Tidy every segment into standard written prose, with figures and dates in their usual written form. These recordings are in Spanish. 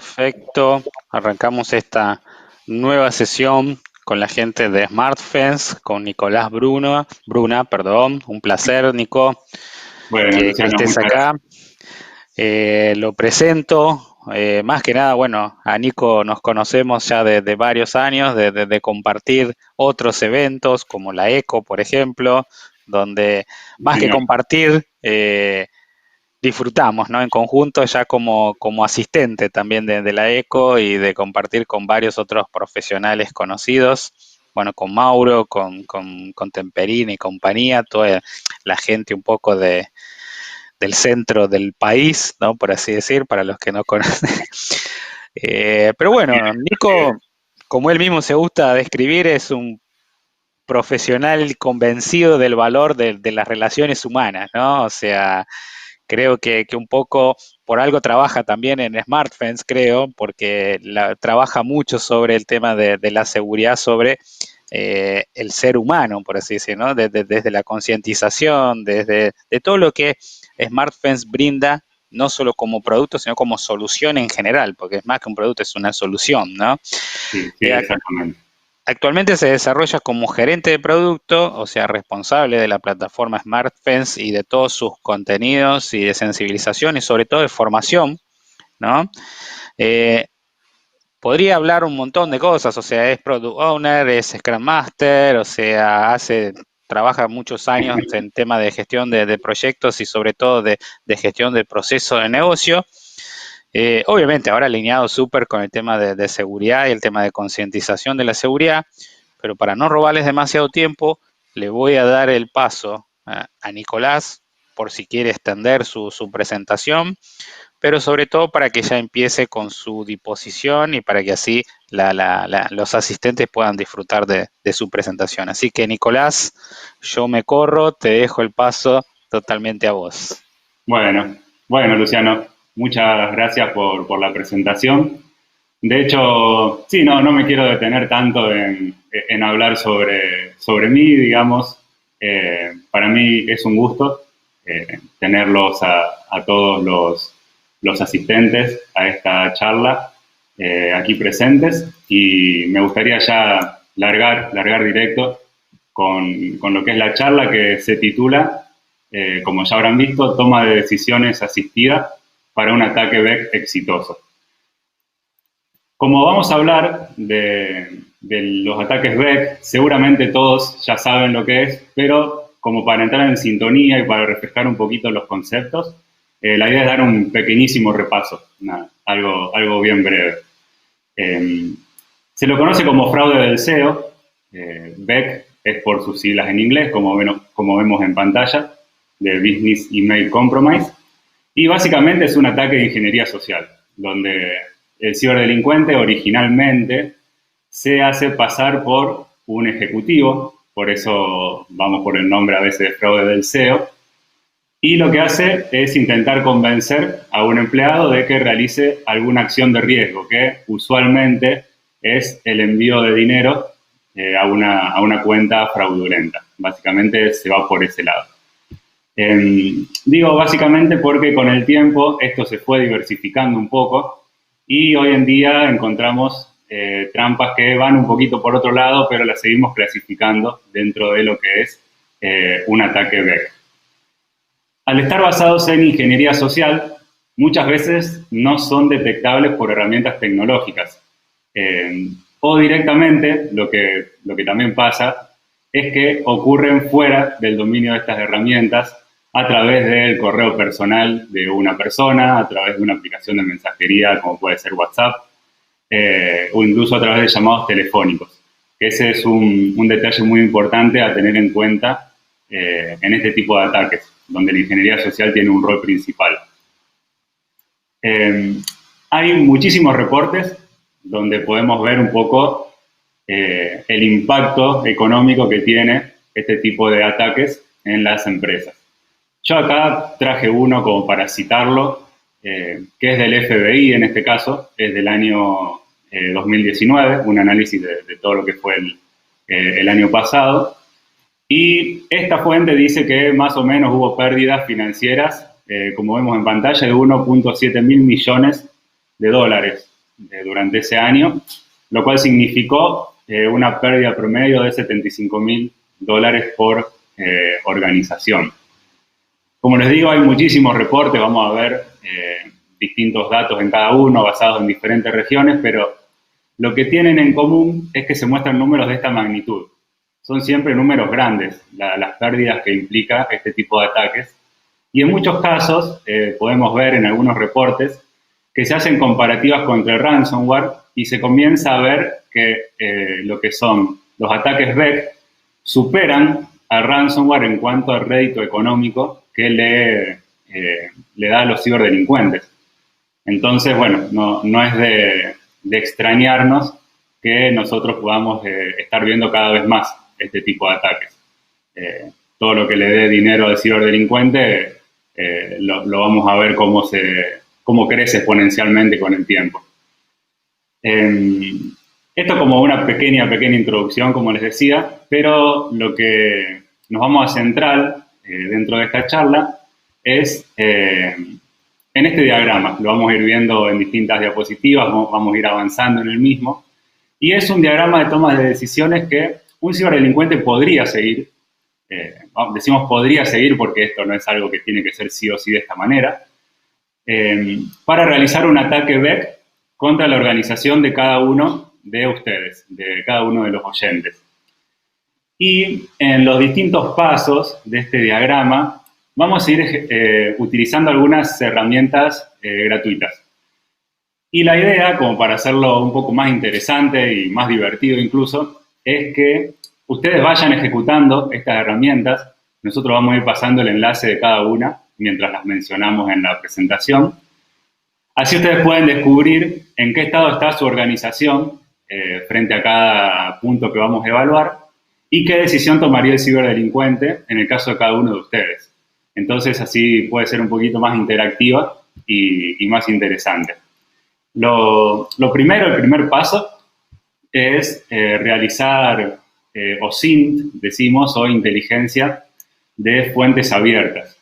Perfecto. Arrancamos esta nueva sesión con la gente de SmartFence, con Nicolás Bruna, perdón. Un placer, Nico, Bueno, que Luciano, estés muchas acá. gracias. Lo presento. Más que nada, bueno, a Nico nos conocemos ya de varios años, de compartir otros eventos como la ECO, por ejemplo, donde Sí, más que señor. compartir, disfrutamos, ¿no? En conjunto, ya como asistente también de la ECO y de compartir con varios otros profesionales conocidos, bueno, con Mauro, con Temperini y compañía, toda la gente un poco del centro del país, ¿no? Por así decir, para los que no conocen. Pero bueno, Nico, como él mismo se gusta describir, es un profesional convencido del valor de las relaciones humanas, ¿no? O sea, creo que un poco por algo trabaja también en SmartFence, creo, porque trabaja mucho sobre el tema de la seguridad sobre el ser humano, por así decirlo, ¿no? Desde la concientización, desde de todo lo que SmartFence brinda, no solo como producto, sino como solución en general, porque es más que un producto, es una solución, ¿no? Sí, sí, Eh, exactamente. Actualmente se desarrolla como gerente de producto, o sea, responsable de la plataforma SmartFence y de todos sus contenidos y de sensibilización y sobre todo de formación, ¿no? Eh, Podría hablar un montón de cosas, o sea, es Product Owner, es Scrum Master, o sea, trabaja muchos años en tema de gestión de proyectos y sobre todo de gestión del proceso de negocio. Obviamente ahora alineado súper con el tema de seguridad y el tema de concientización de la seguridad, pero para no robarles demasiado tiempo, le voy a dar el paso a Nicolás por si quiere extender su presentación, pero sobre todo para que ya empiece con su disposición y para que así los asistentes puedan disfrutar de su presentación. Así que Nicolás, yo me corro, te dejo el paso totalmente a vos. Bueno, bueno, Luciano, muchas gracias por la presentación. De hecho, sí, no me quiero detener tanto en hablar sobre mí, digamos. Para mí es un gusto tenerlos a todos los asistentes a esta charla aquí presentes y me gustaría ya largar directo con lo que es la charla que se titula, como ya habrán visto, Toma de decisiones asistida para un ataque BEC exitoso. Como vamos a hablar de los ataques BEC, seguramente todos ya saben lo que es, pero como para entrar en sintonía y para refrescar un poquito los conceptos, la idea es dar un pequeñísimo repaso, algo bien breve. Eh, Se lo conoce como fraude del SEO. BEC es por sus siglas en inglés, como vemos en pantalla, de Business Email Compromise. Y básicamente es un ataque de ingeniería social, donde el ciberdelincuente originalmente se hace pasar por un ejecutivo, por eso vamos por el nombre a veces de fraude del SEO, y lo que hace es intentar convencer a un empleado de que realice alguna acción de riesgo, que usualmente es el envío de dinero a una cuenta fraudulenta. Básicamente se va por ese lado. Digo básicamente porque con el tiempo esto se fue diversificando un poco y hoy en día encontramos trampas que van un poquito por otro lado, pero las seguimos clasificando dentro de lo que es un ataque BEC. Al estar basados en ingeniería social, muchas veces no son detectables por herramientas tecnológicas. O directamente, lo que también pasa, es que ocurren fuera del dominio de estas herramientas a través del correo personal de una persona, a través de una aplicación de mensajería como puede ser WhatsApp, o incluso a través de llamados telefónicos. Ese es un detalle muy importante a tener en cuenta en este tipo de ataques, donde la ingeniería social tiene un rol principal. Eh, Hay muchísimos reportes donde podemos ver un poco el impacto económico que tiene este tipo de ataques en las empresas. Yo acá traje uno como para citarlo, que es del FBI en este caso, es del año 2019, un análisis de todo lo que fue el año pasado. Y esta fuente dice que más o menos hubo pérdidas financieras, como vemos en pantalla, de 1.7 mil millones de dólares durante ese año, lo cual significó una pérdida promedio de $75.000 por organización. Como les digo, hay muchísimos reportes, vamos a ver distintos datos en cada uno, basados en diferentes regiones, pero lo que tienen en común es que se muestran números de esta magnitud. Son siempre números grandes, las pérdidas que implica este tipo de ataques. Y en muchos casos, podemos ver en algunos reportes, que se hacen comparativas contra el ransomware y se comienza a ver que lo que son los ataques REC superan al ransomware en cuanto al rédito económico que le da a los ciberdelincuentes. Entonces, bueno, no es de extrañarnos que nosotros podamos estar viendo cada vez más este tipo de ataques. Todo lo que le dé dinero al ciberdelincuente lo vamos a ver cómo crece exponencialmente con el tiempo. Esto como una pequeña introducción, como les decía, pero lo que nos vamos a centrar dentro de esta charla es en este diagrama. Lo vamos a ir viendo en distintas diapositivas, vamos a ir avanzando en el mismo. Y es un diagrama de tomas de decisiones que un ciberdelincuente podría seguir. Decimos podría seguir porque esto no es algo que tiene que ser sí o sí de esta manera. Para realizar un ataque BEC contra la organización de cada uno de ustedes, de cada uno de los oyentes. Y en los distintos pasos de este diagrama vamos a ir utilizando algunas herramientas gratuitas. Y la idea, como para hacerlo un poco más interesante y más divertido incluso, es que ustedes vayan ejecutando estas herramientas. Nosotros vamos a ir pasando el enlace de cada una mientras las mencionamos en la presentación. Así ustedes pueden descubrir en qué estado está su organización frente a cada punto que vamos a evaluar y qué decisión tomaría el ciberdelincuente en el caso de cada uno de ustedes. Entonces, así puede ser un poquito más interactiva y más interesante. El primer paso es realizar OSINT, decimos, o inteligencia de fuentes abiertas.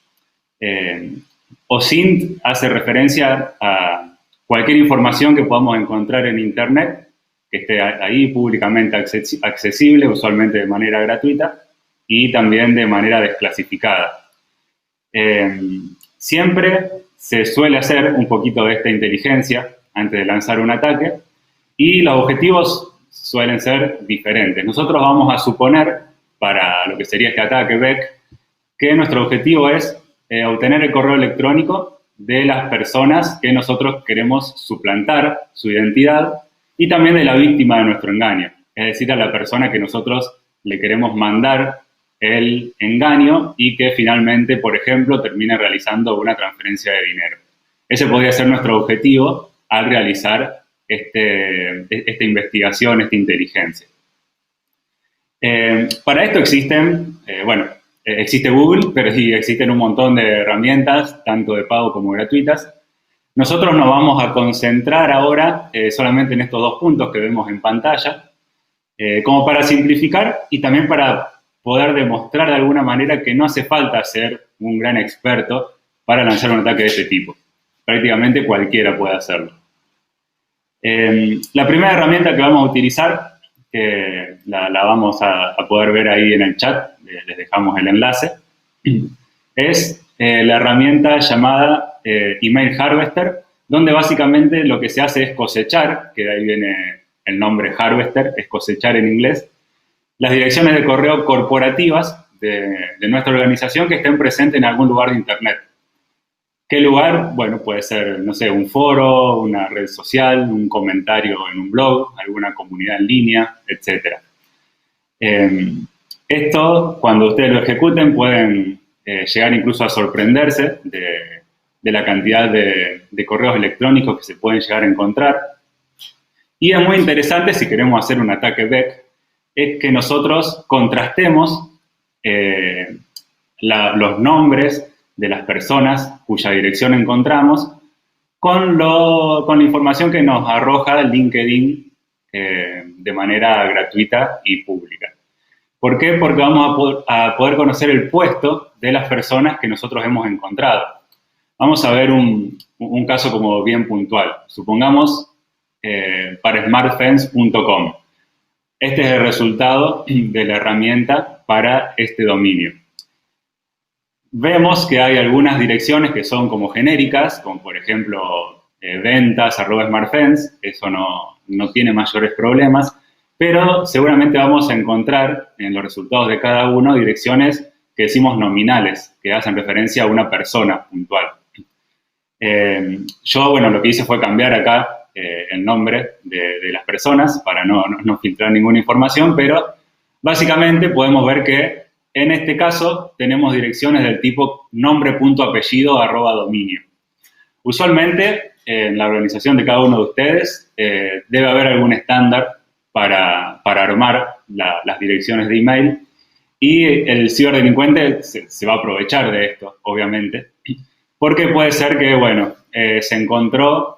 OSINT hace referencia a cualquier información que podamos encontrar en Internet, que esté ahí públicamente accesible, usualmente de manera gratuita, y también de manera desclasificada. Siempre se suele hacer un poquito de esta inteligencia antes de lanzar un ataque, y los objetivos suelen ser diferentes. Nosotros vamos a suponer, para lo que sería este ataque BEC, que nuestro objetivo es obtener el correo electrónico de las personas que nosotros queremos suplantar su identidad y también de la víctima de nuestro engaño, es decir, a la persona que nosotros le queremos mandar el engaño y que finalmente, por ejemplo, termine realizando una transferencia de dinero. Ese podría ser nuestro objetivo al realizar esta investigación, esta inteligencia. Para esto existe Google, pero sí existen un montón de herramientas, tanto de pago como gratuitas. Nosotros nos vamos a concentrar ahora solamente en estos dos puntos que vemos en pantalla, como para simplificar y también para poder demostrar de alguna manera que no hace falta ser un gran experto para lanzar un ataque de este tipo. Prácticamente cualquiera puede hacerlo. La primera herramienta que vamos a utilizar, que la vamos a poder ver ahí en el chat, les dejamos el enlace, es la herramienta llamada Email Harvester, donde básicamente lo que se hace es cosechar, que de ahí viene el nombre Harvester, es cosechar en inglés, las direcciones de correo corporativas de nuestra organización que estén presentes en algún lugar de Internet. ¿Qué lugar? Bueno, puede ser, no sé, un foro, una red social, un comentario en un blog, alguna comunidad en línea, etc. Esto, cuando ustedes lo ejecuten, pueden llegar incluso a sorprenderse de la cantidad de correos electrónicos que se pueden llegar a encontrar. Y es muy interesante, si queremos hacer un ataque BEC, es que nosotros contrastemos los nombres de las personas cuya dirección encontramos con la información que nos arroja LinkedIn de manera gratuita y pública. ¿Por qué? Porque vamos a poder conocer el puesto de las personas que nosotros hemos encontrado. Vamos a ver un caso como bien puntual. Supongamos para smartfence.com. Este es el resultado de la herramienta para este dominio. Vemos que hay algunas direcciones que son como genéricas, como por ejemplo ventas@smartfence, eso no tiene mayores problemas, pero seguramente vamos a encontrar en los resultados de cada uno direcciones que decimos nominales, que hacen referencia a una persona puntual. Yo, bueno, lo que hice fue cambiar acá el nombre de las personas para no filtrar ninguna información, pero básicamente podemos ver que en este caso tenemos direcciones del tipo nombre.apellido@dominio. Usualmente en la organización de cada uno de ustedes debe haber algún estándar para armar las direcciones de email y el ciberdelincuente se va a aprovechar de esto, obviamente, porque puede ser que, bueno, se encontró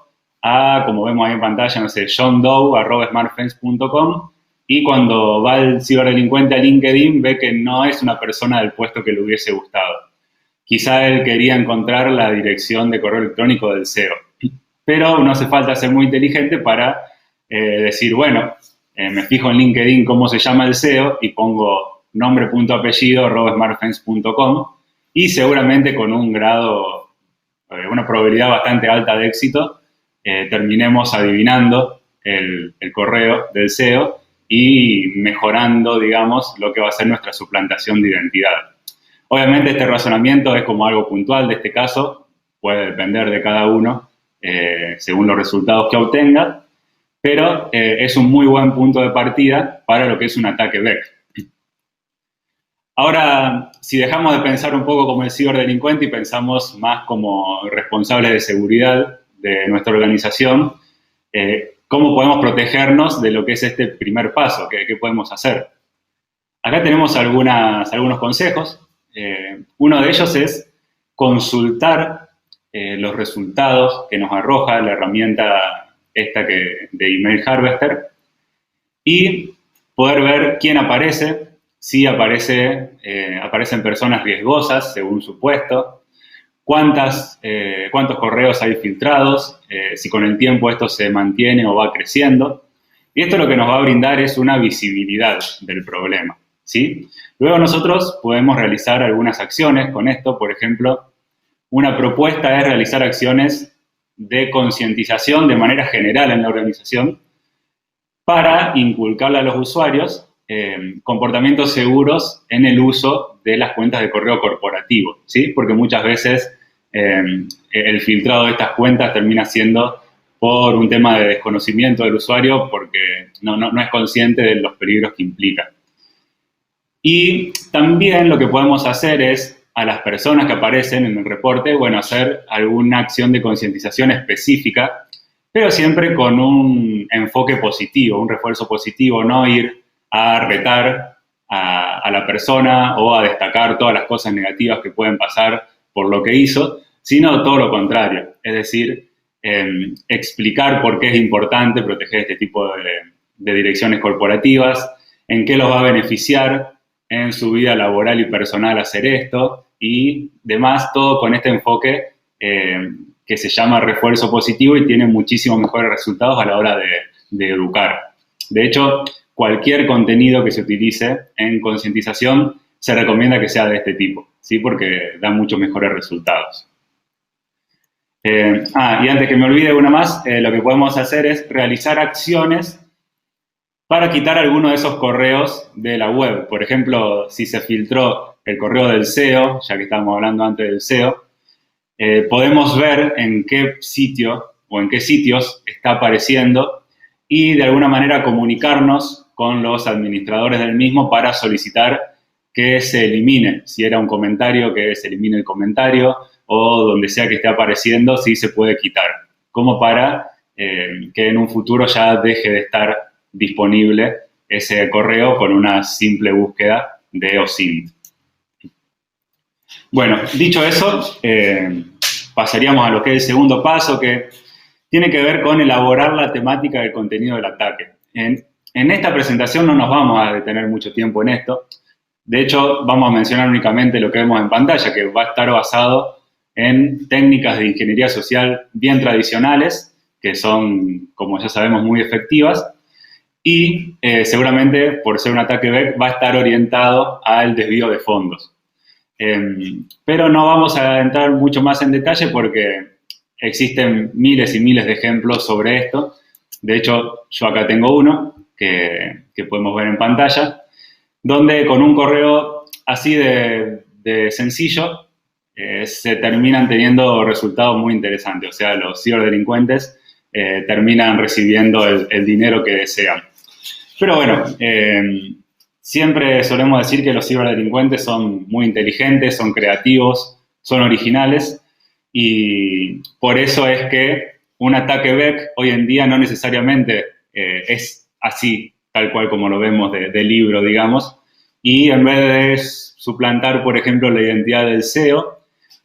como vemos ahí en pantalla, no sé, johndoe@smartfence.com y cuando va el ciberdelincuente a LinkedIn ve que no es una persona del puesto que le hubiese gustado. Quizá él quería encontrar la dirección de correo electrónico del CEO, pero no hace falta ser muy inteligente para decir, bueno, me fijo en LinkedIn cómo se llama el CEO y pongo nombre.apellido@smartfence.com y seguramente con un grado, una probabilidad bastante alta de éxito, terminemos adivinando el correo del CEO y mejorando, digamos, lo que va a ser nuestra suplantación de identidad. Obviamente este razonamiento es como algo puntual de este caso, puede depender de cada uno según los resultados que obtenga, pero es un muy buen punto de partida para lo que es un ataque BEC. Ahora, si dejamos de pensar un poco como el ciberdelincuente y pensamos más como responsables de seguridad de nuestra organización, ¿cómo podemos protegernos de lo que es este primer paso? ¿Qué podemos hacer? Acá tenemos algunos consejos. Uno de ellos es consultar los resultados que nos arroja la herramienta de Email Harvester y poder ver quién aparece, si aparecen personas riesgosas según su puesto, cuántos correos hay filtrados, si con el tiempo esto se mantiene o va creciendo. Y esto lo que nos va a brindar es una visibilidad del problema, ¿sí? Luego nosotros podemos realizar algunas acciones con esto. Por ejemplo, una propuesta es realizar acciones de concientización de manera general en la organización para inculcarle a los usuarios comportamientos seguros en el uso de las cuentas de correo corporativo, ¿sí? Porque muchas veces el filtrado de estas cuentas termina siendo por un tema de desconocimiento del usuario porque no es consciente de los peligros que implica. Y también lo que podemos hacer es, a las personas que aparecen en el reporte, bueno, hacer alguna acción de concientización específica, pero siempre con un enfoque positivo, un refuerzo positivo, no ir a retar a la persona o a destacar todas las cosas negativas que pueden pasar por lo que hizo, sino todo lo contrario, es decir, explicar por qué es importante proteger este tipo de direcciones corporativas, en qué los va a beneficiar en su vida laboral y personal hacer esto y demás, todo con este enfoque que se llama refuerzo positivo y tiene muchísimos mejores resultados a la hora de educar. De hecho, cualquier contenido que se utilice en concientización se recomienda que sea de este tipo, ¿sí? Porque da muchos mejores resultados. Y antes que me olvide una más, lo que podemos hacer es realizar acciones para quitar alguno de esos correos de la web. Por ejemplo, si se filtró el correo del CEO, ya que estábamos hablando antes del CEO, podemos ver en qué sitio o en qué sitios está apareciendo y de alguna manera comunicarnos con los administradores del mismo para solicitar que se elimine. Si era un comentario, que se elimine el comentario, o donde sea que esté apareciendo, sí se puede quitar, como para que en un futuro ya deje de estar disponible ese correo con una simple búsqueda de OSINT. Bueno, dicho eso, pasaríamos a lo que es el segundo paso, que tiene que ver con elaborar la temática del contenido del ataque. En esta presentación no nos vamos a detener mucho tiempo en esto. De hecho, vamos a mencionar únicamente lo que vemos en pantalla, que va a estar basado en técnicas de ingeniería social bien tradicionales, que son, como ya sabemos, muy efectivas. Y seguramente, por ser un ataque BEC, va a estar orientado al desvío de fondos. Pero no vamos a entrar mucho más en detalle porque existen miles y miles de ejemplos sobre esto. De hecho, yo acá tengo uno que podemos ver en pantalla, donde con un correo así de sencillo se terminan teniendo resultados muy interesantes. O sea, los ciberdelincuentes terminan recibiendo el dinero que desean. Pero bueno, siempre solemos decir que los ciberdelincuentes son muy inteligentes, son creativos, son originales y por eso es que un ataque BEC hoy en día no necesariamente es así, tal cual como lo vemos de libro, digamos, y en vez de suplantar, por ejemplo, la identidad del CEO,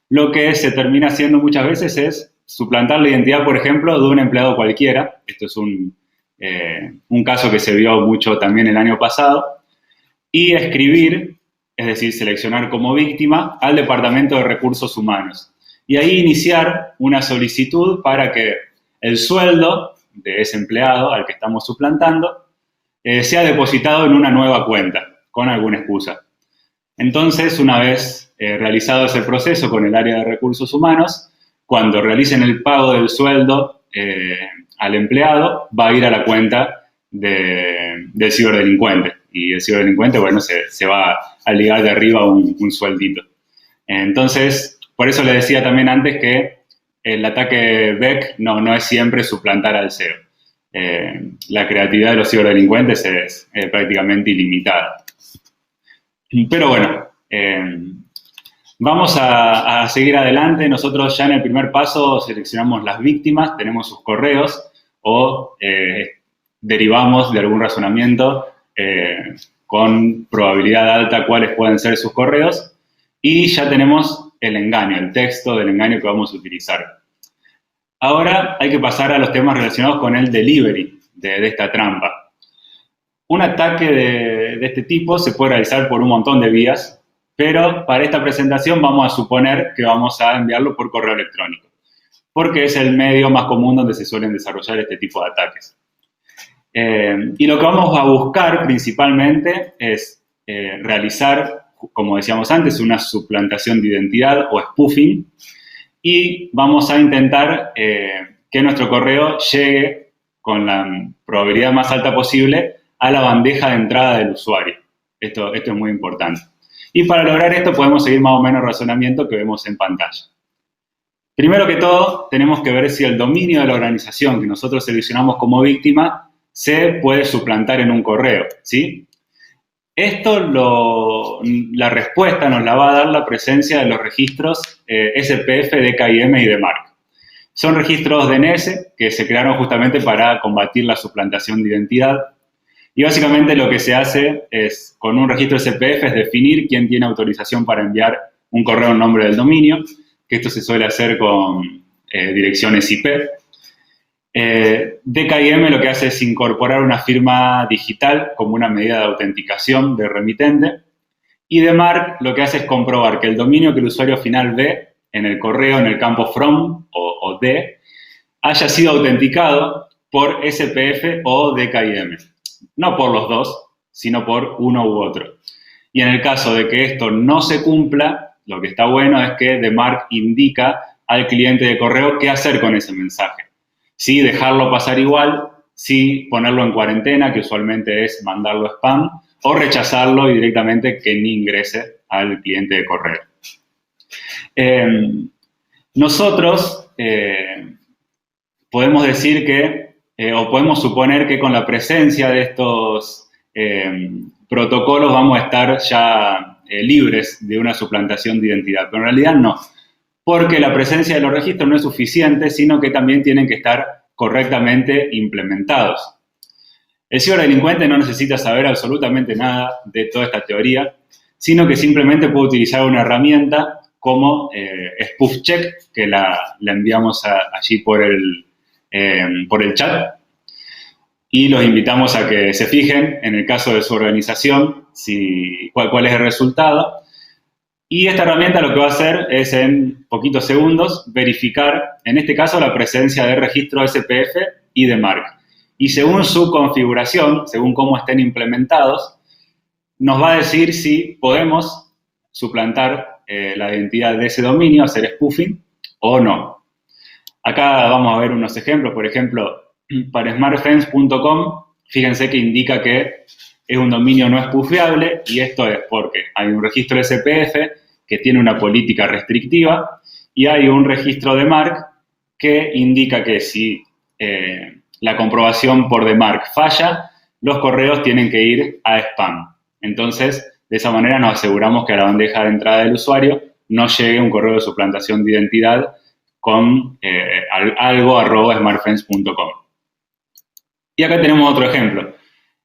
lo que se termina haciendo muchas veces es suplantar la identidad, por ejemplo, de un empleado cualquiera. Esto es un caso que se vio mucho también el año pasado, y escribir, es decir, seleccionar como víctima al Departamento de Recursos Humanos. Y ahí iniciar una solicitud para que el sueldo de ese empleado al que estamos suplantando sea depositado en una nueva cuenta, con alguna excusa. Entonces, una vez realizado ese proceso con el área de recursos humanos, cuando realicen el pago del sueldo al empleado, va a ir a la cuenta del ciberdelincuente. Y el ciberdelincuente, bueno, se va a ligar de arriba un sueldito. Entonces, por eso le decía también antes que el ataque BEC no es siempre suplantar al CEO. La creatividad de los ciberdelincuentes es prácticamente ilimitada. Pero bueno, vamos a seguir adelante. Nosotros ya en el primer paso seleccionamos las víctimas, tenemos sus correos o derivamos de algún razonamiento con probabilidad alta cuáles pueden ser sus correos y ya tenemos el engaño, el texto del engaño que vamos a utilizar. Ahora hay que pasar a los temas relacionados con el delivery de esta trampa. Un ataque de este tipo se puede realizar por un montón de vías, pero para esta presentación vamos a suponer que vamos a enviarlo por correo electrónico, porque es el medio más común donde se suelen desarrollar este tipo de ataques. Y lo que vamos a buscar principalmente es realizar, como decíamos antes, una suplantación de identidad o spoofing, y vamos a intentar que nuestro correo llegue con la probabilidad más alta posible a la bandeja de entrada del usuario. Esto es muy importante. Y para lograr esto podemos seguir más o menos el razonamiento que vemos en pantalla. Primero que todo, tenemos que ver si el dominio de la organización que nosotros seleccionamos como víctima se puede suplantar en un correo, ¿sí? La respuesta nos la va a dar la presencia de los registros SPF, DKIM y DMARC. Son registros DNS que se crearon justamente para combatir la suplantación de identidad. Y básicamente lo que se hace es, con un registro SPF, es definir quién tiene autorización para enviar un correo en nombre del dominio, que esto se suele hacer con direcciones IP. DKIM lo que hace es incorporar una firma digital como una medida de autenticación del remitente. Y DMARC lo que hace es comprobar que el dominio que el usuario final ve en el correo, en el campo from o de, haya sido autenticado por SPF o DKIM. No por los dos, sino por uno u otro. Y en el caso de que esto no se cumpla, lo que está bueno es que DMARC indica al cliente de correo qué hacer con ese mensaje. Si dejarlo pasar igual, si ponerlo en cuarentena, que usualmente es mandarlo spam, o rechazarlo y directamente que ni ingrese al cliente de correo. Nosotros podemos decir que, o podemos suponer que con la presencia de estos protocolos vamos a estar ya libres de una suplantación de identidad, pero en realidad no, porque la presencia de los registros no es suficiente, sino que también tienen que estar correctamente implementados. El ciberdelincuente no necesita saber absolutamente nada de toda esta teoría, sino que simplemente puede utilizar una herramienta como SpoofCheck, que la enviamos allí por el chat. Y los invitamos a que se fijen, en el caso de su organización, cuál es el resultado. Y esta herramienta lo que va a hacer es en poquitos segundos verificar, en este caso, la presencia de registro SPF y de MARC. Y según su configuración, según cómo estén implementados, nos va a decir si podemos suplantar la identidad de ese dominio, hacer spoofing o no. Acá vamos a ver unos ejemplos. Por ejemplo, para smartfence.com, fíjense que indica que es un dominio no spoofeable, y esto es porque hay un registro SPF que tiene una política restrictiva y hay un registro de MARC que indica que si la comprobación por DMARC falla, los correos tienen que ir a spam. Entonces, de esa manera nos aseguramos que a la bandeja de entrada del usuario no llegue un correo de suplantación de identidad con algo@smartfence.com. Y acá tenemos otro ejemplo.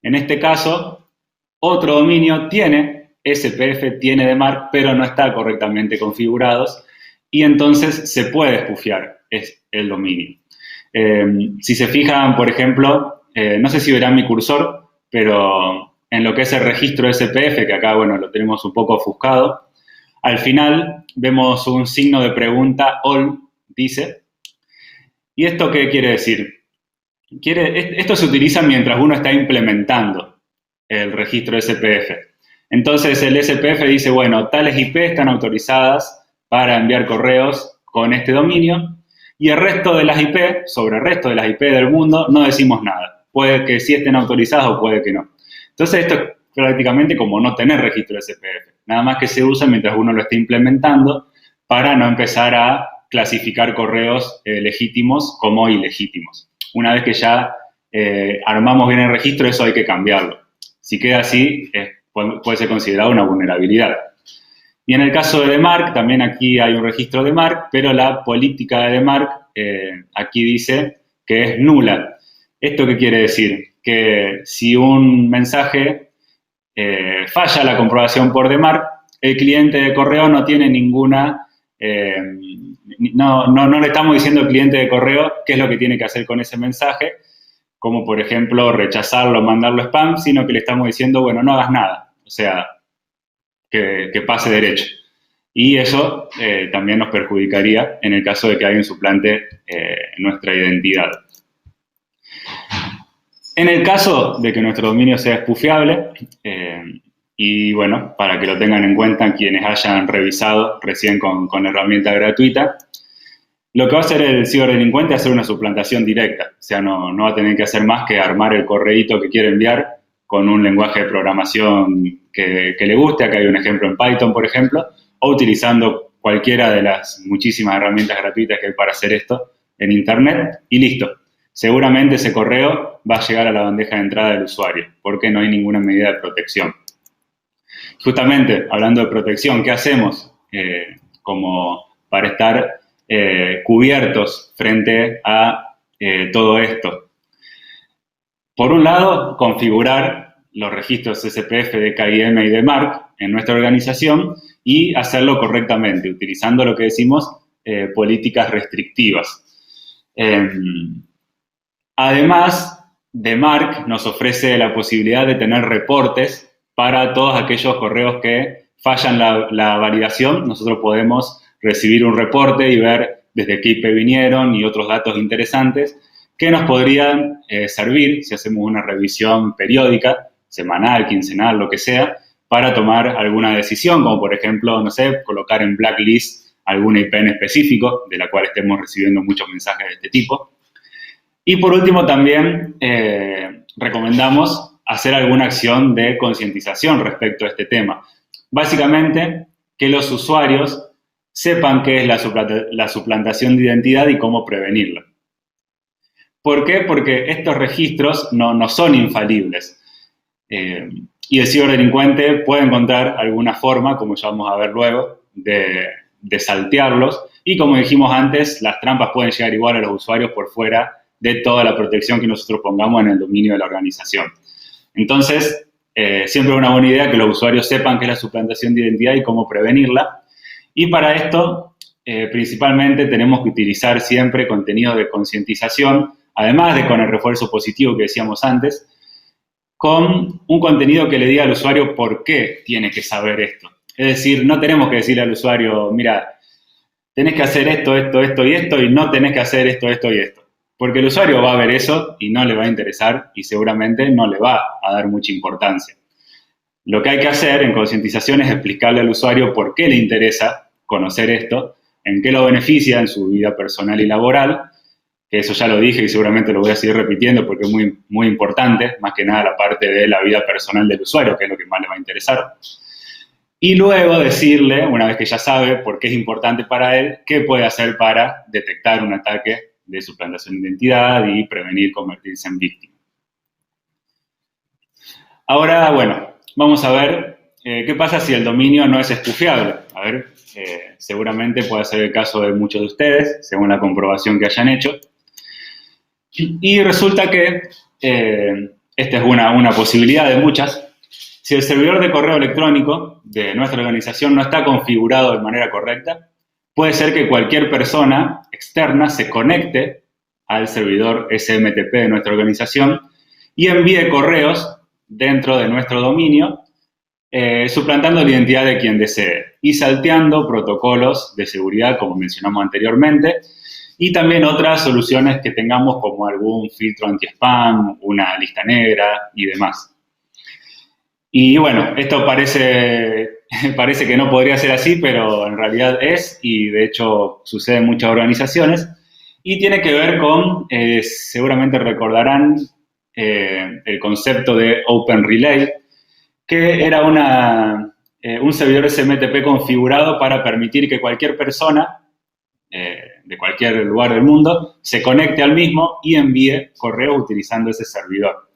En este caso, otro dominio tiene SPF, tiene DMARC, pero no está correctamente configurados, y entonces se puede spoofear el dominio. Si se fijan, por ejemplo, no sé si verán mi cursor, pero en lo que es el registro SPF, que acá, bueno, lo tenemos un poco ofuscado, al final vemos un signo de pregunta, all, dice. ¿Y esto qué quiere decir? Esto se utiliza mientras uno está implementando el registro SPF. Entonces el SPF dice, bueno, tales IP están autorizadas para enviar correos con este dominio, y el resto de las IP, sobre el resto de las IP del mundo, no decimos nada. Puede que sí estén autorizadas o puede que no. Entonces esto es prácticamente como no tener registro SPF. Nada más que se usa mientras uno lo está implementando para no empezar a clasificar correos legítimos como ilegítimos. Una vez que ya armamos bien el registro, eso hay que cambiarlo. Si queda así, puede ser considerado una vulnerabilidad. Y en el caso de DMARC, también aquí hay un registro de DMARC, pero la política de DMARC aquí dice que es nula. ¿Esto qué quiere decir? Que si un mensaje falla la comprobación por DMARC, el cliente de correo no tiene ninguna... no le estamos diciendo al cliente de correo qué es lo que tiene que hacer con ese mensaje, como por ejemplo rechazarlo o mandarlo spam, sino que le estamos diciendo, bueno, no hagas nada. O sea, que pase derecho. Y eso también nos perjudicaría en el caso de que alguien suplante nuestra identidad. En el caso de que nuestro dominio sea spoofeable, y bueno, para que lo tengan en cuenta quienes hayan revisado recién con herramienta gratuita, lo que va a hacer el ciberdelincuente es hacer una suplantación directa. O sea, no va a tener que hacer más que armar el correíto que quiere enviar con un lenguaje de programación que le guste. Acá hay un ejemplo en Python, por ejemplo, o utilizando cualquiera de las muchísimas herramientas gratuitas que hay para hacer esto en Internet, y listo. Seguramente ese correo va a llegar a la bandeja de entrada del usuario, porque no hay ninguna medida de protección. Justamente, hablando de protección, ¿qué hacemos como para estar cubiertos frente a todo esto? Por un lado, configurar los registros SPF de KIM y de MARC en nuestra organización y hacerlo correctamente, utilizando lo que decimos políticas restrictivas. Además, DMARC nos ofrece la posibilidad de tener reportes para todos aquellos correos que fallan la validación. Nosotros podemos recibir un reporte y ver desde qué IP vinieron y otros datos interesantes que nos podrían servir si hacemos una revisión periódica, semanal, quincenal, lo que sea, para tomar alguna decisión, como por ejemplo, no sé, colocar en blacklist alguna IP en específico, de la cual estemos recibiendo muchos mensajes de este tipo. Y por último, también recomendamos hacer alguna acción de concientización respecto a este tema. Básicamente, que los usuarios sepan qué es la suplantación de identidad y cómo prevenirla. ¿Por qué? Porque estos registros no son infalibles. Y el ciberdelincuente puede encontrar alguna forma, como ya vamos a ver luego, de saltearlos. Y como dijimos antes, las trampas pueden llegar igual a los usuarios por fuera de toda la protección que nosotros pongamos en el dominio de la organización. Entonces, siempre es una buena idea que los usuarios sepan qué es la suplantación de identidad y cómo prevenirla. Y para esto, principalmente tenemos que utilizar siempre contenido de concientización, además de con el refuerzo positivo que decíamos antes, con un contenido que le diga al usuario por qué tiene que saber esto. Es decir, no tenemos que decirle al usuario, mira, tenés que hacer esto, esto, esto y esto, y no tenés que hacer esto, esto y esto. Porque el usuario va a ver eso y no le va a interesar y seguramente no le va a dar mucha importancia. Lo que hay que hacer en concientización es explicarle al usuario por qué le interesa conocer esto, en qué lo beneficia en su vida personal y laboral, que eso ya lo dije y seguramente lo voy a seguir repitiendo porque es muy, muy importante, más que nada la parte de la vida personal del usuario, que es lo que más le va a interesar. Y luego decirle, una vez que ya sabe por qué es importante para él, qué puede hacer para detectar un ataque de suplantación de identidad y prevenir convertirse en víctima. Ahora, bueno, vamos a ver qué pasa si el dominio no es espufiable. A ver, seguramente puede ser el caso de muchos de ustedes, según la comprobación que hayan hecho. Y resulta que esta es una posibilidad de muchas. Si el servidor de correo electrónico de nuestra organización no está configurado de manera correcta, puede ser que cualquier persona externa se conecte al servidor SMTP de nuestra organización y envíe correos dentro de nuestro dominio, suplantando la identidad de quien desee y salteando protocolos de seguridad, como mencionamos anteriormente, y también otras soluciones que tengamos como algún filtro anti-spam, una lista negra y demás. Y bueno, esto parece que no podría ser así, pero en realidad es, y de hecho sucede en muchas organizaciones, y tiene que ver con, seguramente recordarán, el concepto de Open Relay, que era un servidor SMTP configurado para permitir que cualquier persona de cualquier lugar del mundo se conecte al mismo y envíe correos utilizando ese servidor.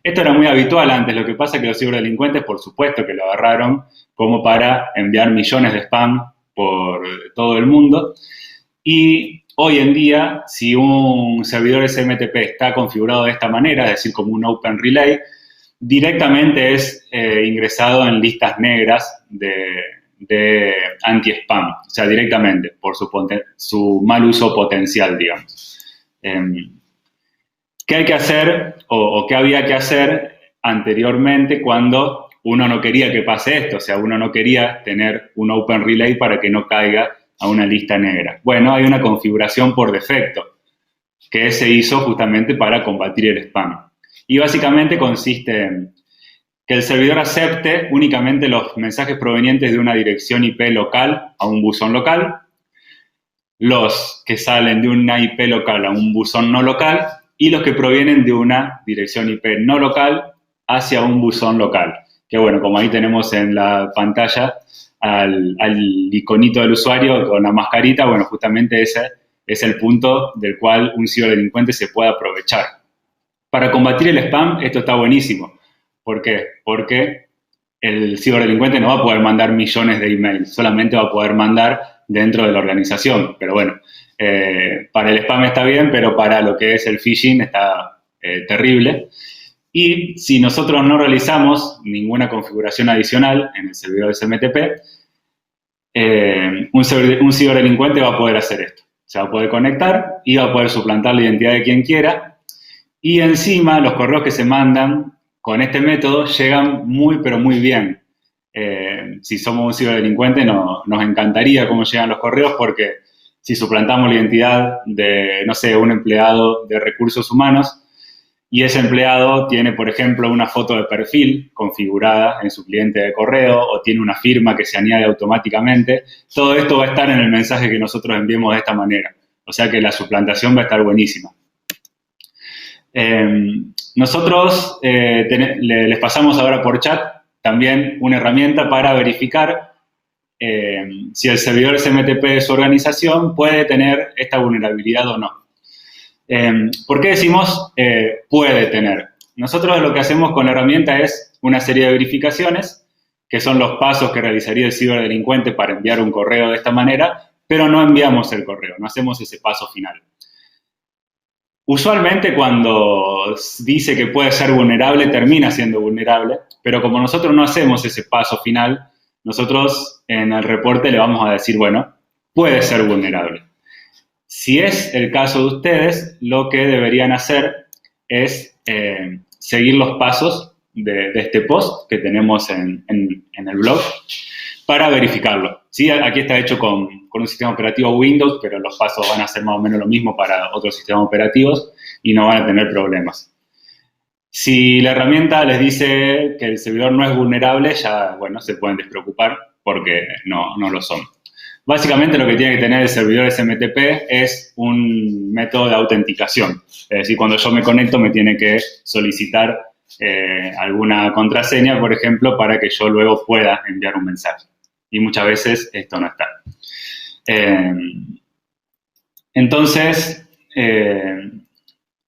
Esto era muy habitual antes, lo que pasa es que los ciberdelincuentes, por supuesto que lo agarraron como para enviar millones de spam por todo el mundo. Y hoy en día, si un servidor SMTP está configurado de esta manera, es decir, como un Open Relay, directamente es ingresado en listas negras de anti-spam, o sea, directamente por su mal uso potencial, digamos. ¿Qué hay que hacer o qué había que hacer anteriormente cuando uno no quería que pase esto? O sea, uno no quería tener un Open Relay para que no caiga a una lista negra. Bueno, hay una configuración por defecto que se hizo justamente para combatir el spam. Y básicamente consiste en que el servidor acepte únicamente los mensajes provenientes de una dirección IP local a un buzón local, los que salen de una IP local a un buzón no local y los que provienen de una dirección IP no local hacia un buzón local. Que bueno, como ahí tenemos en la pantalla al iconito del usuario con la mascarita, bueno, justamente ese es el punto del cual un ciberdelincuente se puede aprovechar. Para combatir el spam, esto está buenísimo. ¿Por qué? Porque el ciberdelincuente no va a poder mandar millones de emails, solamente va a poder mandar dentro de la organización. Pero bueno, para el spam está bien, pero para lo que es el phishing está terrible. Y si nosotros no realizamos ninguna configuración adicional en el servidor SMTP, un ciberdelincuente va a poder hacer esto. Se va a poder conectar y va a poder suplantar la identidad de quien quiera. Y encima los correos que se mandan con este método llegan muy, pero muy bien. Si somos un ciberdelincuente nos encantaría cómo llegan los correos porque si suplantamos la identidad de, no sé, un empleado de recursos humanos y ese empleado tiene, por ejemplo, una foto de perfil configurada en su cliente de correo o tiene una firma que se añade automáticamente, todo esto va a estar en el mensaje que nosotros enviemos de esta manera. O sea que la suplantación va a estar buenísima. Nosotros les pasamos ahora por chat también una herramienta para verificar si el servidor SMTP de su organización puede tener esta vulnerabilidad o no. ¿Por qué decimos puede tener? Nosotros lo que hacemos con la herramienta es una serie de verificaciones, que son los pasos que realizaría el ciberdelincuente para enviar un correo de esta manera, pero no enviamos el correo, no hacemos ese paso final. Usualmente cuando dice que puede ser vulnerable, termina siendo vulnerable, pero como nosotros no hacemos ese paso final, nosotros en el reporte le vamos a decir, bueno, puede ser vulnerable. Si es el caso de ustedes, lo que deberían hacer es seguir los pasos de este post que tenemos en el blog para verificarlo. ¿Sí? Aquí está hecho con un sistema operativo Windows, pero los pasos van a ser más o menos lo mismo para otros sistemas operativos y no van a tener problemas. Si la herramienta les dice que el servidor no es vulnerable, ya, bueno, se pueden despreocupar porque no lo son. Básicamente lo que tiene que tener el servidor SMTP es un método de autenticación. Es decir, cuando yo me conecto me tiene que solicitar alguna contraseña, por ejemplo, para que yo luego pueda enviar un mensaje. Y muchas veces esto no está. Entonces,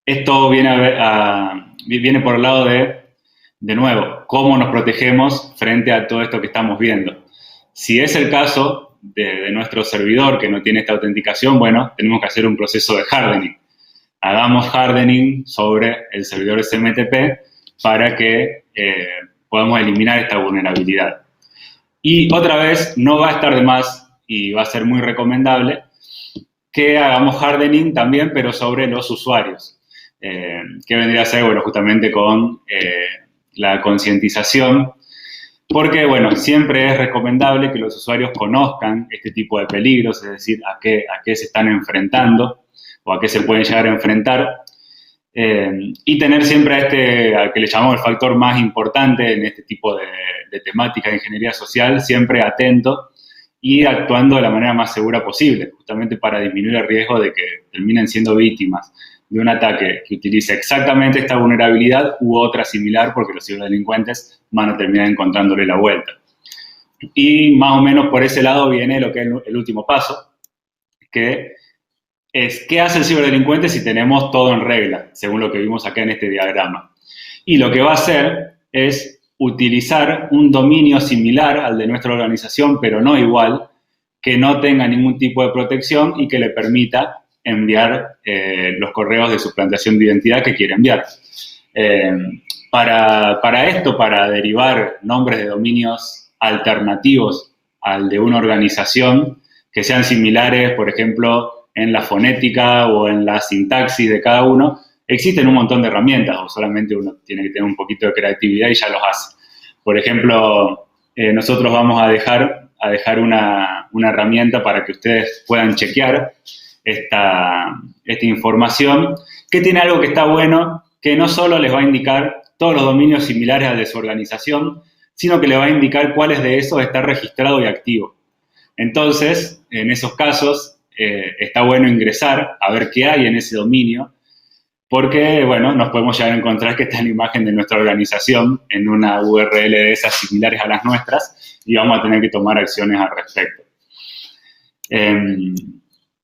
esto viene por el lado de nuevo, cómo nos protegemos frente a todo esto que estamos viendo. Si es el caso de nuestro servidor que no tiene esta autenticación, bueno, tenemos que hacer un proceso de hardening. Hagamos hardening sobre el servidor SMTP para que podamos eliminar esta vulnerabilidad. Y otra vez, no va a estar de más y va a ser muy recomendable que hagamos hardening también, pero sobre los usuarios. Que vendría a ser, bueno, justamente con la concientización. Porque, bueno, siempre es recomendable que los usuarios conozcan este tipo de peligros, es decir, a qué se están enfrentando o a qué se pueden llegar a enfrentar. Y tener siempre al que le llamamos el factor más importante en este tipo de temática de ingeniería social, siempre atento y actuando de la manera más segura posible, justamente para disminuir el riesgo de que terminen siendo víctimas de un ataque que utilice exactamente esta vulnerabilidad u otra similar, porque los ciberdelincuentes van a terminar encontrándole la vuelta. Y más o menos por ese lado viene lo que es el último paso, que es ¿qué hace el ciberdelincuente si tenemos todo en regla, según lo que vimos acá en este diagrama? Y lo que va a hacer es utilizar un dominio similar al de nuestra organización, pero no igual, que no tenga ningún tipo de protección y que le permita enviar los correos de suplantación de identidad que quiere enviar. Para esto, para derivar nombres de dominios alternativos al de una organización, que sean similares, por ejemplo, en la fonética o en la sintaxis de cada uno, existen un montón de herramientas, o solamente uno tiene que tener un poquito de creatividad y ya los hace. Por ejemplo, nosotros vamos a dejar una herramienta para que ustedes puedan chequear esta información, que tiene algo que está bueno, que no solo les va a indicar todos los dominios similares al de su organización, sino que les va a indicar cuáles de esos está registrado y activo. Entonces, en esos casos, está bueno ingresar a ver qué hay en ese dominio, porque, bueno, nos podemos llegar a encontrar que está la imagen de nuestra organización en una URL de esas similares a las nuestras y vamos a tener que tomar acciones al respecto.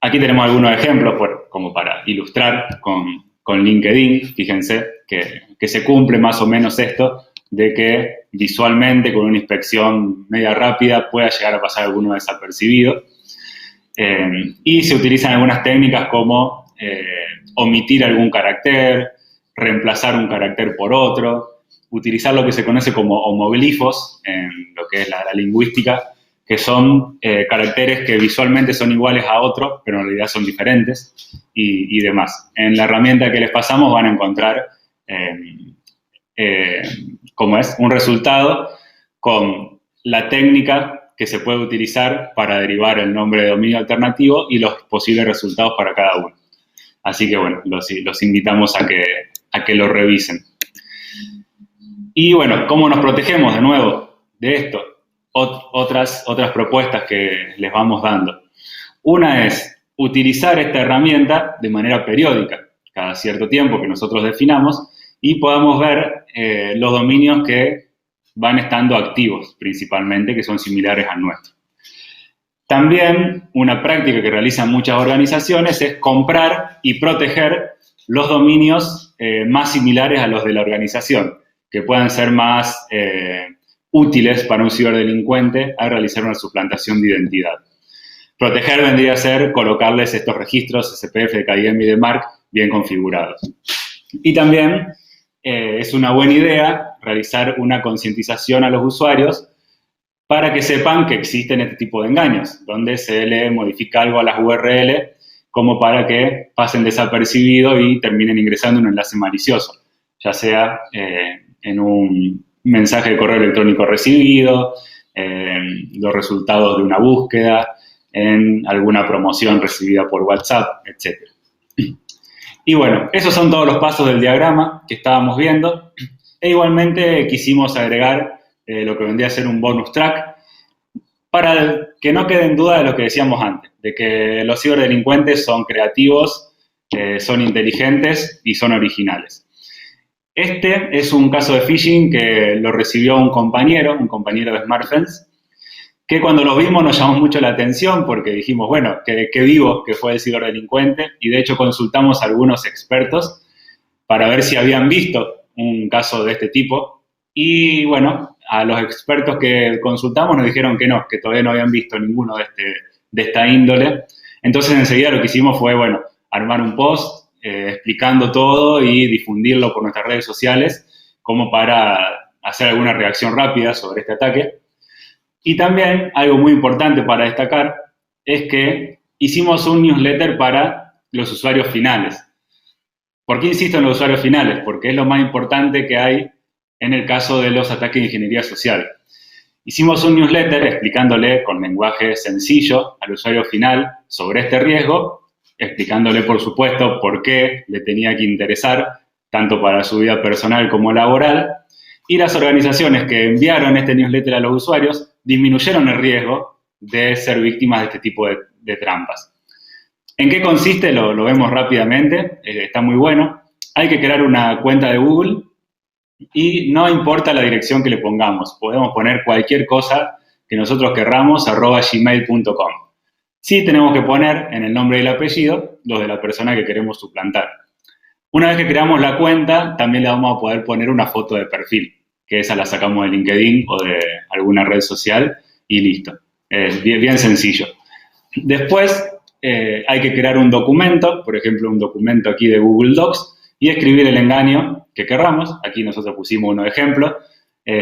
Aquí tenemos algunos ejemplos como para ilustrar con LinkedIn. Fíjense que se cumple más o menos esto de que visualmente con una inspección media rápida pueda llegar a pasar alguno desapercibido. Y se utilizan algunas técnicas como omitir algún carácter, reemplazar un carácter por otro, utilizar lo que se conoce como homoglifos en lo que es la lingüística, que son caracteres que visualmente son iguales a otros, pero en realidad son diferentes y demás. En la herramienta que les pasamos van a encontrar un resultado con la técnica que se puede utilizar para derivar el nombre de dominio alternativo y los posibles resultados para cada uno. Así que, bueno, los invitamos a que lo revisen. Y, bueno, ¿cómo nos protegemos de nuevo de esto? Otras propuestas que les vamos dando. Una es utilizar esta herramienta de manera periódica, cada cierto tiempo que nosotros definamos, y podamos ver los dominios que van estando activos principalmente, que son similares al nuestro. También una práctica que realizan muchas organizaciones es comprar y proteger los dominios más similares a los de la organización, que puedan ser más útiles para un ciberdelincuente al realizar una suplantación de identidad. Proteger vendría a ser colocarles estos registros SPF de KIM y de MARC bien configurados. Y también es una buena idea realizar una concientización a los usuarios para que sepan que existen este tipo de engaños, donde se le modifica algo a las URL como para que pasen desapercibido y terminen ingresando en un enlace malicioso, ya sea en un mensaje de correo electrónico recibido, los resultados de una búsqueda, en alguna promoción recibida por WhatsApp, etc. Y bueno, esos son todos los pasos del diagrama que estábamos viendo. E igualmente quisimos agregar lo que vendría a ser un bonus track para que no quede en duda de lo que decíamos antes, de que los ciberdelincuentes son creativos, son inteligentes y son originales. Este es un caso de phishing que lo recibió un compañero de SmartFence, que cuando lo vimos nos llamó mucho la atención porque dijimos, bueno, qué vivo que fue el ciberdelincuente, y de hecho consultamos a algunos expertos para ver si habían visto un caso de este tipo, y bueno, a los expertos que consultamos nos dijeron que no, que todavía no habían visto ninguno de esta índole. Entonces enseguida lo que hicimos fue, bueno, armar un post explicando todo y difundirlo por nuestras redes sociales como para hacer alguna reacción rápida sobre este ataque. Y también algo muy importante para destacar es que hicimos un newsletter para los usuarios finales. ¿Por qué insisto en los usuarios finales? Porque es lo más importante que hay en el caso de los ataques de ingeniería social. Hicimos un newsletter explicándole con lenguaje sencillo al usuario final sobre este riesgo, explicándole, por supuesto, por qué le tenía que interesar, tanto para su vida personal como laboral. Y las organizaciones que enviaron este newsletter a los usuarios disminuyeron el riesgo de ser víctimas de este tipo de trampas. ¿En qué consiste? Lo vemos rápidamente, está muy bueno. Hay que crear una cuenta de Google y no importa la dirección que le pongamos. Podemos poner cualquier cosa que nosotros querramos, @gmail.com. Sí tenemos que poner en el nombre y el apellido los de la persona que queremos suplantar. Una vez que creamos la cuenta, también le vamos a poder poner una foto de perfil, que esa la sacamos de LinkedIn o de alguna red social y listo. Es bien sencillo. Después hay que crear un documento, por ejemplo, un documento aquí de Google Docs, y escribir el engaño que querramos. Aquí nosotros pusimos unos ejemplos,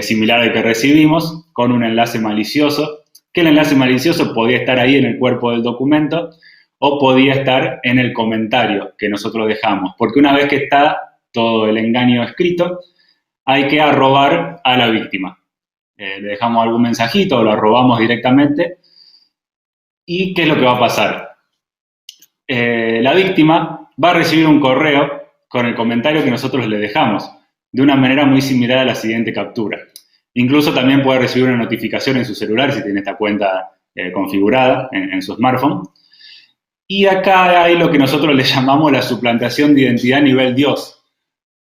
similar al que recibimos, con un enlace malicioso, que el enlace malicioso podía estar ahí en el cuerpo del documento o podía estar en el comentario que nosotros dejamos, porque una vez que está todo el engaño escrito, hay que arrobar a la víctima. Le dejamos algún mensajito o lo arrobamos directamente. ¿Y qué es lo que va a pasar? La víctima va a recibir un correo con el comentario que nosotros le dejamos, de una manera muy similar a la siguiente captura. Incluso también puede recibir una notificación en su celular si tiene esta cuenta configurada en su smartphone. Y acá hay lo que nosotros le llamamos la suplantación de identidad nivel Dios,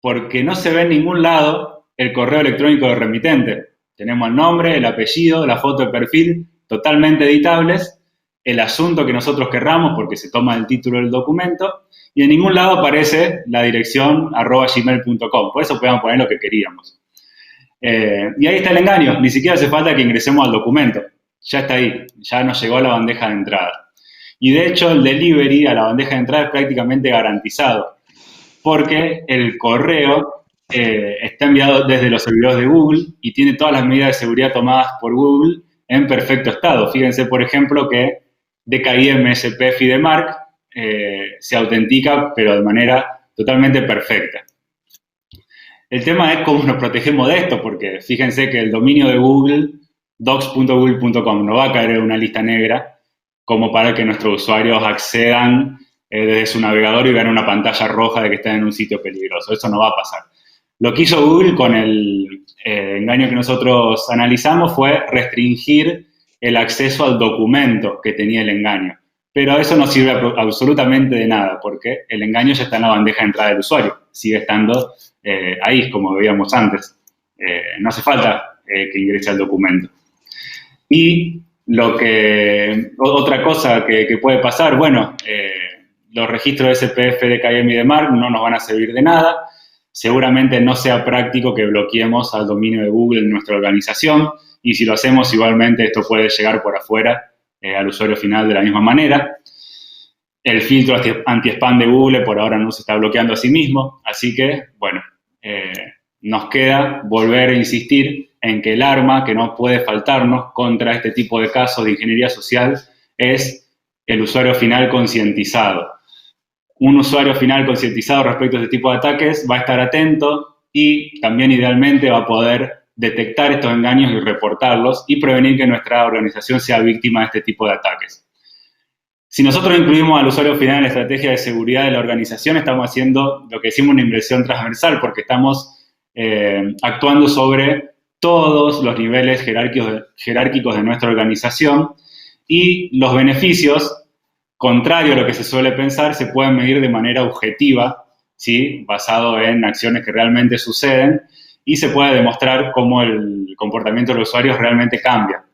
porque no se ve en ningún lado el correo electrónico del remitente. Tenemos el nombre, el apellido, la foto de perfil, totalmente editables, el asunto que nosotros querramos porque se toma el título del documento, y en ningún lado aparece la dirección @gmail.com. Por eso podemos poner lo que queríamos. Y ahí está el engaño. Ni siquiera hace falta que ingresemos al documento. Ya está ahí. Ya nos llegó a la bandeja de entrada. Y de hecho el delivery a la bandeja de entrada es prácticamente garantizado, porque el correo está enviado desde los servidores de Google y tiene todas las medidas de seguridad tomadas por Google en perfecto estado. Fíjense, por ejemplo, que DKIM, SPF y DMARC se autentica, pero de manera totalmente perfecta. El tema es cómo nos protegemos de esto, porque fíjense que el dominio de Google, docs.google.com, no va a caer en una lista negra como para que nuestros usuarios accedan desde su navegador y vean una pantalla roja de que están en un sitio peligroso. Eso no va a pasar. Lo que hizo Google con el engaño que nosotros analizamos fue restringir el acceso al documento que tenía el engaño. Pero eso no sirve absolutamente de nada, porque el engaño ya está en la bandeja de entrada del usuario. Sigue estando ahí, como veíamos antes. No hace falta que ingrese al documento. Y otra cosa que puede pasar, bueno, los registros de SPF, DKIM y DMARC no nos van a servir de nada. Seguramente no sea práctico que bloqueemos al dominio de Google en nuestra organización, y si lo hacemos, igualmente esto puede llegar por afuera al usuario final de la misma manera. El filtro anti-spam de Google por ahora no se está bloqueando a sí mismo, así que, bueno, nos queda volver a insistir en que el arma que no puede faltarnos contra este tipo de casos de ingeniería social es el usuario final concientizado. Un usuario final concientizado respecto a este tipo de ataques va a estar atento y también idealmente va a poder detectar estos engaños y reportarlos y prevenir que nuestra organización sea víctima de este tipo de ataques. Si nosotros incluimos al usuario final en la estrategia de seguridad de la organización, estamos haciendo lo que decimos una inversión transversal, porque estamos actuando sobre todos los niveles jerárquicos de nuestra organización y los beneficios, contrario a lo que se suele pensar, se pueden medir de manera objetiva, ¿sí? Basado en acciones que realmente suceden y se puede demostrar cómo el comportamiento de los usuarios realmente cambia.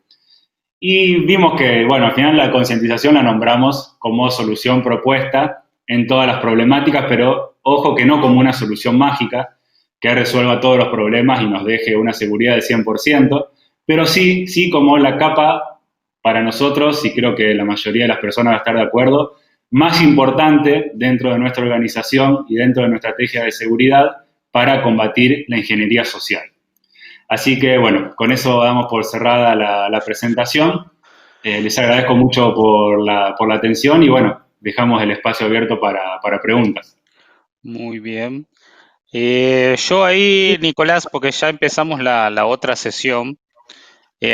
Y vimos que, bueno, al final la concientización la nombramos como solución propuesta en todas las problemáticas, pero ojo que no como una solución mágica que resuelva todos los problemas y nos deje una seguridad del 100%, pero sí como la capa para nosotros, y creo que la mayoría de las personas va a estar de acuerdo, más importante dentro de nuestra organización y dentro de nuestra estrategia de seguridad para combatir la ingeniería social. Así que, bueno, con eso damos por cerrada la presentación. Les agradezco mucho por la atención y, bueno, dejamos el espacio abierto para preguntas. Muy bien. Yo ahí, Nicolás, porque ya empezamos la otra sesión,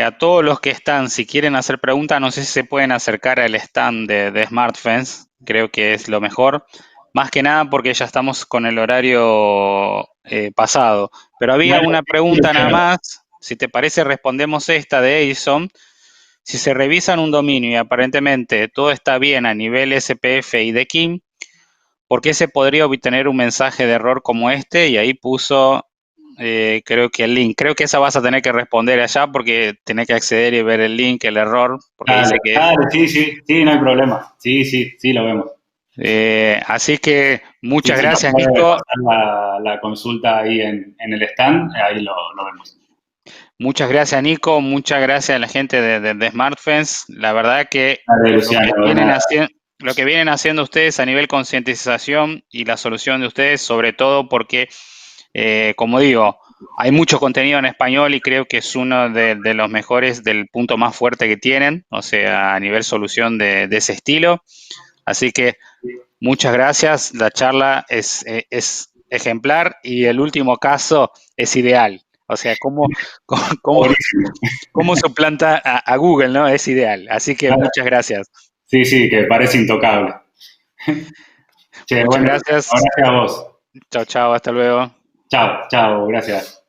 a todos los que están, si quieren hacer preguntas, no sé si se pueden acercar al stand de SmartFence, creo que es lo mejor. Más que nada porque ya estamos con el horario pasado. Pero había una pregunta nada más, si te parece respondemos esta de Edison. Si se revisan un dominio y aparentemente todo está bien a nivel SPF y de KIM, ¿por qué se podría obtener un mensaje de error como este? Y ahí puso, creo que el link. Creo que esa vas a tener que responder allá porque tenés que acceder y ver el link, el error, porque dice que... Sí, no hay problema. Sí, lo vemos. Así que muchas Si nos gracias, puede Nico. pasar la consulta ahí en el stand, ahí lo vemos. Muchas gracias, Nico. Muchas gracias a la gente de SmartFence. La verdad que Dale, Luciano, lo que vienen haciendo ustedes a nivel concientización y la solución de ustedes, sobre todo porque, como digo, hay mucho contenido en español y creo que es uno de los mejores, del punto más fuerte que tienen, o sea, a nivel solución de ese estilo. Así que muchas gracias. La charla es ejemplar y el último caso es ideal. O sea, cómo suplanta a Google, ¿no? Es ideal. Así que muchas gracias. Sí, que parece intocable. Che, Muchas bueno, gracias. gracias a vos. Chao, chao, hasta luego. Chao, gracias.